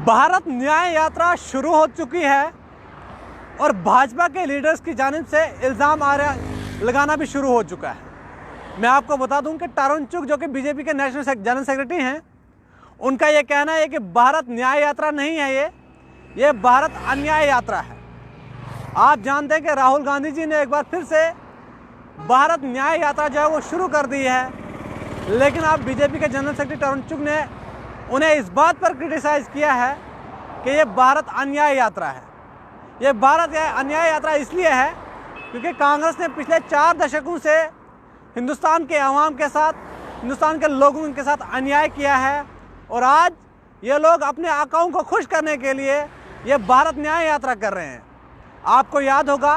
भारत न्याय यात्रा शुरू हो चुकी है और भाजपा के लीडर्स की जानिब से इल्ज़ाम लगाना भी शुरू हो चुका है। मैं आपको बता दूं कि तरुण चुग जो कि बीजेपी के नेशनल जनरल सेक्रेटरी हैं, उनका ये कहना है कि भारत न्याय यात्रा नहीं है, ये भारत अन्याय यात्रा है। आप जानते हैं कि राहुल गांधी जी ने एक बार फिर से भारत न्याय यात्रा जो है वो शुरू कर दी है, लेकिन आप बीजेपी के जनरल सेक्रेटरी तरुण चुग ने उन्हें इस बात पर क्रिटिसाइज़ किया है कि ये भारत अन्याय यात्रा है। ये भारत अन्याय यात्रा इसलिए है क्योंकि कांग्रेस ने पिछले 4 दशकों से हिंदुस्तान के अवाम के साथ, हिंदुस्तान के लोगों के साथ अन्याय किया है और आज ये लोग अपने आकाओं को खुश करने के लिए ये भारत न्याय यात्रा कर रहे हैं। आपको याद होगा,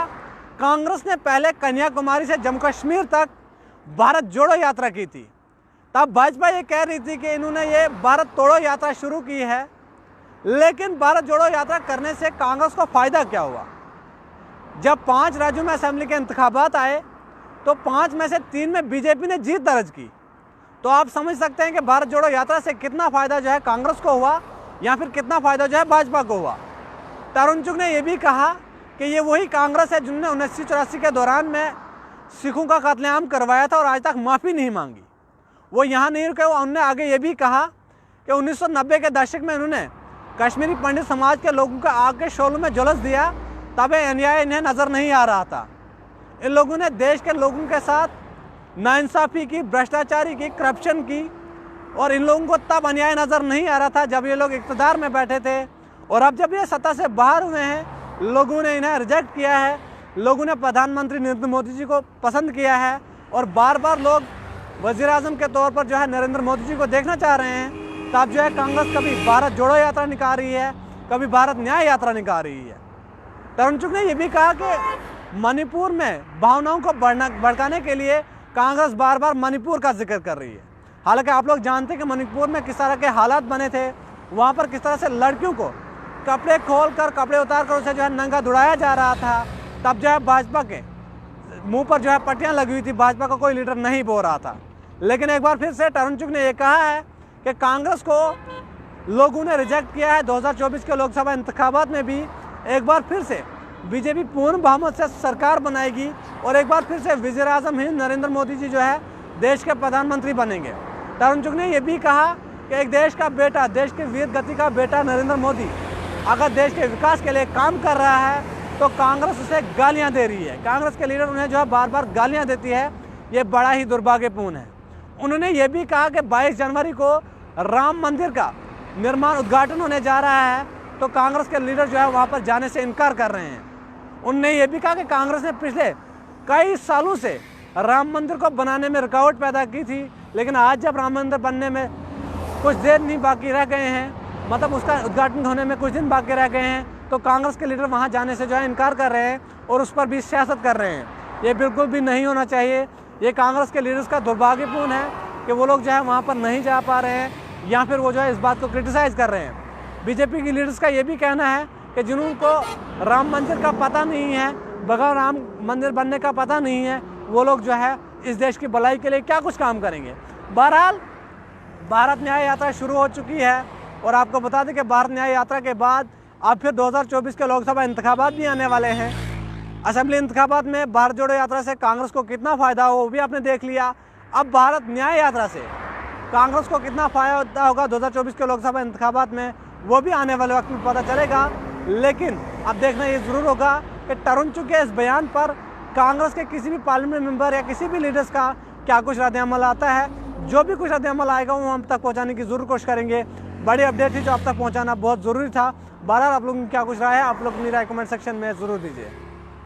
कांग्रेस ने पहले कन्याकुमारी से जम्मू कश्मीर तक भारत जोड़ो यात्रा की थी। तब भाजपा ये कह रही थी कि इन्होंने ये भारत तोड़ो यात्रा शुरू की है, लेकिन भारत जोड़ो यात्रा करने से कांग्रेस को फ़ायदा क्या हुआ? जब 5 राज्यों में असेंबली के इंतखाबात आए तो 5 में से 3 में बीजेपी ने जीत दर्ज की। तो आप समझ सकते हैं कि भारत जोड़ो यात्रा से कितना फ़ायदा जो है कांग्रेस को हुआ या फिर कितना फ़ायदा जो है भाजपा को हुआ। तरुण चुग ने यह भी कहा कि ये वही कांग्रेस है जिन्होंने 1984 के दौरान में सिखों का कत्लेआम करवाया था और आज तक माफ़ी नहीं मांगी। वो यहाँ नहीं रुके, उन्होंने आगे ये भी कहा कि 1990 के दशक में उन्होंने कश्मीरी पंडित समाज के लोगों को आग के शोलों में झुलस दिया, तब अन्याय इन्हें नज़र नहीं आ रहा था। इन लोगों ने देश के लोगों के साथ नाइंसाफ़ी की, भ्रष्टाचारी की, करप्शन की, और इन लोगों को तब अन्याय नज़र नहीं आ रहा था जब ये लोग इक़्तिदार में बैठे थे। और अब जब ये सत्ता से बाहर हुए हैं, लोगों ने इन्हें रिजेक्ट किया है, लोगों ने प्रधानमंत्री नरेंद्र मोदी जी को पसंद किया है और बार बार लोग वज़ीर आज़म के तौर पर जो है नरेंद्र मोदी जी को देखना चाह रहे हैं। तब जो है कांग्रेस कभी भारत जोड़ो यात्रा निकाल रही है, कभी भारत न्याय यात्रा निकाल रही है। तरुण चुग ने यह भी कहा कि मणिपुर में भावनाओं को भड़काने के लिए कांग्रेस बार बार मणिपुर का जिक्र कर रही है। हालांकि आप लोग जानते हैं कि मणिपुर में किस तरह के हालात बने थे, वहाँ पर किस तरह से लड़कियों को कपड़े खोल कर, कपड़े उतार कर उसे जो है नंगा दुड़ाया जा रहा था। तब जो है भाजपा के मुंह पर जो है पट्टियाँ लगी हुई थी, भाजपा का कोई लीडर नहीं बोल रहा था। लेकिन एक बार फिर से तरुण चुग ने यह कहा है कि कांग्रेस को लोगों ने रिजेक्ट किया है। 2024 के लोकसभा इंतखाबात में भी एक बार फिर से बीजेपी पूर्ण बहुमत से सरकार बनाएगी और एक बार फिर से वज़ीर आज़म हिंद नरेंद्र मोदी जी जो है देश के प्रधानमंत्री बनेंगे। तरुण चुग ने यह भी कहा कि एक देश का बेटा, देश के वीर गति का बेटा नरेंद्र मोदी अगर देश के विकास के लिए काम कर रहा है तो कांग्रेस उसे गालियाँ दे रही है। कांग्रेस के लीडर उन्हें जो है बार बार गालियाँ देती है, ये बड़ा ही दुर्भाग्यपूर्ण है। उन्होंने ये भी कहा कि 22 जनवरी को राम मंदिर का निर्माण उद्घाटन होने जा रहा है, तो कांग्रेस के लीडर जो है वहाँ पर जाने से इनकार कर रहे हैं। उन्होंने ये भी कहा कि कांग्रेस ने पिछले कई सालों से राम मंदिर को बनाने में रुकावट पैदा की थी, लेकिन आज जब राम मंदिर बनने में कुछ देर नहीं बाकी रह गए हैं, मतलब उसका उद्घाटन होने में कुछ दिन बाकी रह गए हैं, तो कांग्रेस के लीडर वहाँ जाने से जो है इनकार कर रहे हैं और उस पर भी सियासत कर रहे हैं। ये बिल्कुल भी नहीं होना चाहिए। ये कांग्रेस के लीडर्स का दुर्भाग्यपूर्ण है कि वो लोग जो है वहाँ पर नहीं जा पा रहे हैं या फिर वो जो है इस बात को क्रिटिसाइज़ कर रहे हैं। बीजेपी की लीडर्स का ये भी कहना है कि जिनको राम मंदिर का पता नहीं है, बगैर राम मंदिर बनने का पता नहीं है, वो लोग जो है इस देश की भलाई के लिए क्या कुछ काम करेंगे। बहरहाल भारत न्याय यात्रा शुरू हो चुकी है और आपको बता दें कि भारत न्याय यात्रा के बाद अब फिर 2024 के लोकसभा इंतखाबात भी आने वाले हैं। असेंबली इंतखाबात में भारत जोड़ो यात्रा से कांग्रेस को कितना फ़ायदा हो वो भी आपने देख लिया। अब भारत न्याय यात्रा से कांग्रेस को कितना फ़ायदा होगा 2024 के लोकसभा इंतखाबात में, वो भी आने वाले वक्त में पता चलेगा। लेकिन अब देखना ये ज़रूर होगा कि तरुण चुग के इस बयान पर कांग्रेस के किसी भी पार्लियामेंट मेंबर या किसी भी लीडर्स का क्या कुछ रद्द-ए-अमल आता है। जो भी कुछ रद्द-ए-अमल आएगा वो हम तक पहुँचाने की ज़रूर कोशिश करेंगे। बड़ी अपडेट थी जो आप तक पहुँचाना बहुत ज़रूरी था। बहरहाल आप लोगों की क्या कुछ राय है, आप लोग अपनी राय कमेंट सेक्शन में ज़रूर दीजिए।